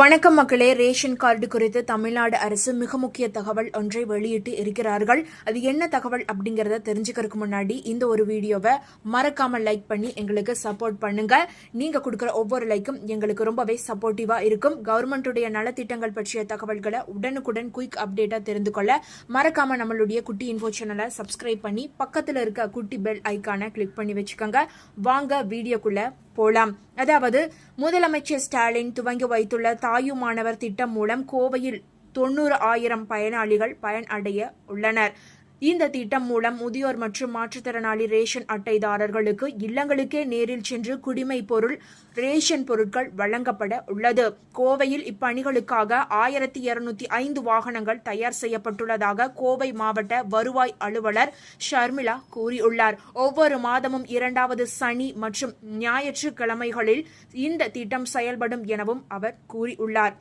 வணக்கம் மக்களே. Ration card குறித்து தமிழ்நாடு அரசு மிக முக்கிய தகவல் ஒன்றை வெளியிட்டு இருக்கிறார்கள். அது என்ன தகவல் அப்படிங்கறத தெரிஞ்சுக்கிறதுக்கு முன்னாடி இந்த ஒரு வீடியோவை மறக்காம லைக் பண்ணி எங்களுக்கு சப்போர்ட் பண்ணுங்க. நீங்க கொடுக்குற ஒவ்வொரு லைக்கும் எங்களுக்கு ரொம்பவே சப்போர்ட்டிவா இருக்கும். கவர்மெண்ட்டுடைய நலத்திட்டங்கள் பற்றிய தகவல்களை உடனுக்குடன் குயிக் அப்டேட்டா தெரிந்து கொள்ள மறக்காம நம்மளுடைய குட்டி இன்ஃபோ சேனலை சப்ஸ்கிரைப் பண்ணி பக்கத்துல இருக்க குட்டி பெல் ஐக்கானை கிளிக் பண்ணி வச்சுக்கோங்க. வாங்க வீடியோக்குள்ள போலாம். அதாவது முதலமைச்சர் ஸ்டாலின் துவங்கி வைத்துள்ள தாயுமானவர் திட்டம் மூலம் கோவையில் 90,000 பயனாளிகள் பயனடைய உள்ளனர். இந்த திட்டம் மூலம் முதியோர் மற்றும் மாற்றுத்திறனாளி ரேஷன் அட்டைதாரர்களுக்கு இல்லங்களுக்கே நேரில் சென்று குடிமை பொருள் ரேஷன் பொருட்கள் வழங்கப்பட உள்ளது. கோவையில் இப்பணிகளுக்காக 1205 வாகனங்கள் தயார் செய்யப்பட்டுள்ளதாக கோவை மாவட்ட வருவாய் அலுவலர் ஷர்மிளா கூறியுள்ளார். ஒவ்வொரு மாதமும் 2வது சனி மற்றும் ஞாயிற்றுக்கிழமைகளில் இந்த திட்டம் செயல்படும் எனவும் அவர் கூறியுள்ளார்.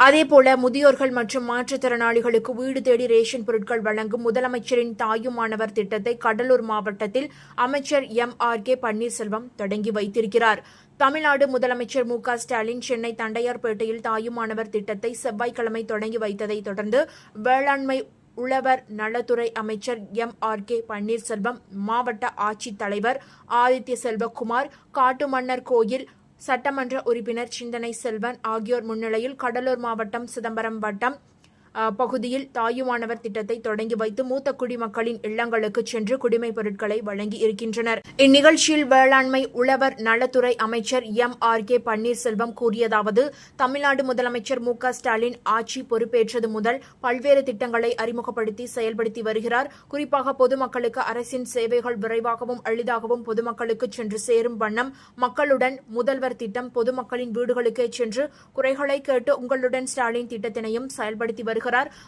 அதேபோல முதியோர்கள் மற்றும் மாற்றுத்திறனாளிகளுக்கு வீடு தேடி ரேஷன் பொருட்கள் வழங்கும் முதலமைச்சரின் தாயுமானவர் திட்டத்தை கடலூர் மாவட்டத்தில் அமைச்சர் MRK பன்னீர்செல்வம் தொடங்கி வைத்திருக்கிறார். தமிழ்நாடு முதலமைச்சர் மு.க. ஸ்டாலின் சென்னை தண்டையார்பேட்டையில் தாயுமானவர் திட்டத்தை செவ்வாய்க்கிழமை தொடங்கி வைத்ததை தொடர்ந்து வேளாண்மை உழவர் நலத்துறை அமைச்சர் MRK பன்னீர்செல்வம், மாவட்ட ஆட்சித்தலைவர் ஆதித்ய செல்வகுமார், காட்டுமன்னார் கோயில் சட்டமன்ற உறுப்பினர் சிந்தனை செல்வன் ஆகியோர் முன்னிலையில் கடலூர் மாவட்டம் சிதம்பரம் வட்டம் பகுதியில் தாயுமானவர் திட்டத்தை தொடங்கி வைத்து மூத்த குடிமக்களின் இல்லங்களுக்கு சென்று குடிமை பொருட்களை வழங்கி இருக்கின்றனர். இந்நிகழ்ச்சியில் வேளாண்மை உழவர் நலத்துறை அமைச்சர் MRK பன்னீர்செல்வம் கூறியதாவது, தமிழ்நாடு முதலமைச்சர் மு.க. ஸ்டாலின் ஆட்சி பொறுப்பேற்றது முதல் பல்வேறு திட்டங்களை அறிமுகப்படுத்தி செயல்படுத்தி வருகிறார். குறிப்பாக பொதுமக்களுக்கு அரசின் சேவைகள் விரைவாகவும் எளிதாகவும் பொதுமக்களுக்கு சென்று சேரும் வண்ணம் மக்களுடன் முதல்வர் திட்டம், பொதுமக்களின் வீடுகளுக்கே சென்று குறைகளை கேட்டு உங்களுடன் ஸ்டாலின் திட்டத்தினையும் செயல்படுத்தி வருகிறார்.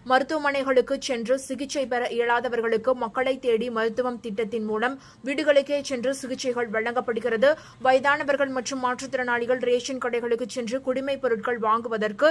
மருத்துவமனைகளுக்கு சென்று சிகிச்சை பெற இயலாதவர்களுக்கு மக்களை தேடி மருத்துவம் திட்டத்தின் மூலம் வீடுகளுக்கே சென்று சிகிச்சைகள் வழங்கப்படுகிறது. வயதானவர்கள் மற்றும் மாற்றுத்திறனாளிகள் ரேஷன் கடைகளுக்கு சென்று குடிமை பொருட்கள் வாங்குவதற்கு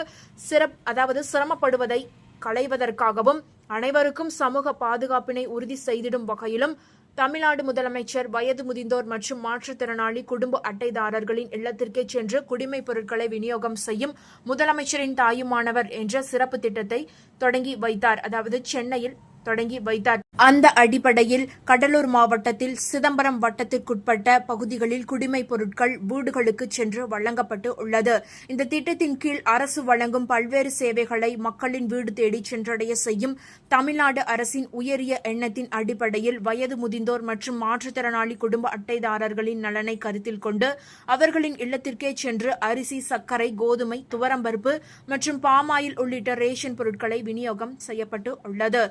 சிரமப்படுவதை களைவதற்காகவும் அனைவருக்கும் சமூக பாதுகாப்பினை உறுதி செய்திடும் வகையிலும் தமிழ்நாடு முதலமைச்சர் வயது முதிர்ந்தோர் மற்றும் மாற்றுத்திறனாளி குடும்ப அட்டைதாரர்களின் இல்லத்திற்கே சென்று குடிமை பொருட்களை விநியோகம் செய்யும் முதலமைச்சரின் தாயுமானவர் என்ற சிறப்பு திட்டத்தை தொடங்கி வைத்தார். அதாவது சென்னையில் தொடங்கி வைத்தார். அந்த அடிப்படையில் கடலூர் மாவட்டத்தில் சிதம்பரம் வட்டத்திற்குட்பட்ட பகுதிகளில் குடிமை பொருட்கள் வீடுகளுக்கு சென்று வழங்கப்பட்டு உள்ளது. இந்த திட்டத்தின் கீழ் அரசு வழங்கும் பல்வேறு சேவைகளை மக்களின் வீடு தேடி சென்றடைய செய்யும் தமிழ்நாடு அரசின் உயரிய எண்ணத்தின் அடிப்படையில் வயது முதிர்ந்தோர் மற்றும் மாற்றுத்திறனாளி குடும்ப அட்டைதாரர்களின் நலனை கருத்தில் கொண்டு அவர்களின் இல்லத்திற்கே சென்று அரிசி, சர்க்கரை, கோதுமை, துவரம்பருப்பு மற்றும் பாமாயில் உள்ளிட்ட ரேஷன் பொருட்களை விநியோகம் செய்யப்பட்டு உள்ளது.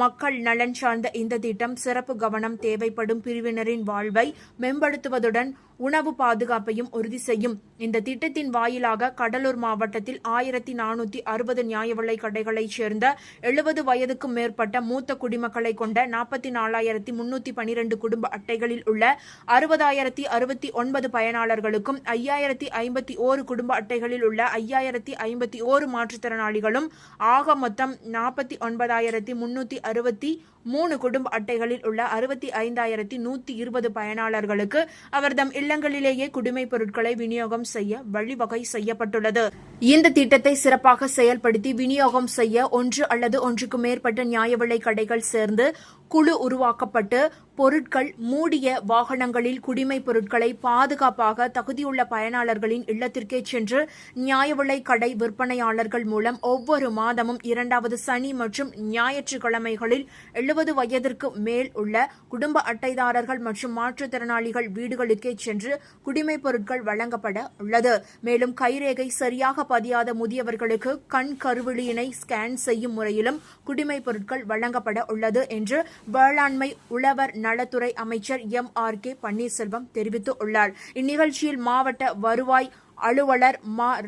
மக்கள் நலன் சார்ந்த இந்த திட்டம் சிறப்பு கவனம் தேவைப்படும் பிரிவினரின் வாழ்வை மேம்படுத்துவதுடன் உணவு பாதுகாப்பையும் உறுதி செய்யும். இந்த திட்டத்தின் வாயிலாக கடலூர் மாவட்டத்தில் 1460 நியாய விலை கடைகளைச் சேர்ந்த 70 வயதுக்கும் மேற்பட்ட மூத்த குடிமக்களை கொண்ட 44,312 குடும்ப அட்டைகளில் உள்ள 60,069 பயனாளர்களுக்கும் 5,051 குடும்ப அட்டைகளில் உள்ள 5,051 மாற்றுத்திறனாளிகளும் ஆக மொத்தம் 49,363 குடும்ப அட்டைகளில் உள்ள 65,120 பயனாளர்களுக்கு அவர்தம் இல்லங்களிலேயே குடிமை பொருட்களை விநியோகம் செய்ய வழிவகை செய்யப்பட்டுள்ளது. இந்த திட்டத்தை சிறப்பாக செயல்படுத்தி விநியோகம் செய்ய ஒன்று அல்லது ஒன்றுக்கு மேற்பட்ட நியாய விலை கடைகள் சேர்ந்து குழு உருவாக்கப்பட்டு பொருட்கள் மூடிய வாகனங்களில் குடிமை பொருட்களை பாதுகாப்பாக தகுதியுள்ள பயனாளர்களின் இல்லத்திற்கே சென்று நியாய விலை கடை விற்பனையாளர்கள் மூலம் ஒவ்வொரு மாதமும் 2வது சனி மற்றும் ஞாயிற்றுக்கிழமைகளில் 70 வயதிற்கு மேல் உள்ள குடும்ப அட்டைதாரர்கள் மற்றும் மாற்றுத்திறனாளிகள் வீடுகளுக்கே சென்று குடிமை பொருட்கள் வழங்கப்பட உள்ளது. மேலும் கைரேகை சரியாக பதியாத முதியவர்களுக்கு கண் கருவிழியினை ஸ்கேன் செய்யும் முறையிலும் குடிமை பொருட்கள் வழங்கப்பட உள்ளது என்று வேளாண்மை உழவர் நலத்துறை அமைச்சர் MRK பன்னீர்செல்வம் தெரிவித்துள்ளார். இந்நிகழ்ச்சியில் மாவட்ட வருவாய் அலுவலர்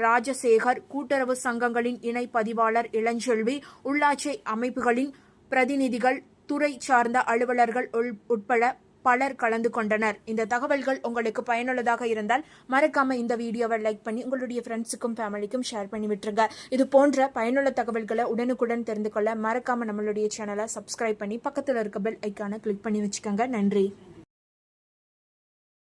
ராஜசேகர், கூட்டுறவு சங்கங்களின் இணை பதிவாளர் இளஞ்செல்வி, உள்ளாட்சி அமைப்புகளின் பிரதிநிதிகள், துறை சார்ந்த அலுவலர்கள் உட்பட பலர் கலந்து கொண்டனர். இந்த தகவல்கள் உங்களுக்கு பயனுள்ளதாக இருந்தால் மறக்காம இந்த வீடியோவை லைக் பண்ணி உங்களுடைய ஃப்ரெண்ட்ஸுக்கும் ஃபேமிலிக்கும் ஷேர் பண்ணி விட்டுருங்க. இது போன்ற பயனுள்ள தகவல்களை உடனுக்குடன் தெரிந்து கொள்ள மறக்காம நம்மளுடைய சேனலை சப்ஸ்கிரைப் பண்ணி பக்கத்தில் இருக்க பெல் ஐக்கானை கிளிக் பண்ணி வச்சுக்கோங்க. நன்றி.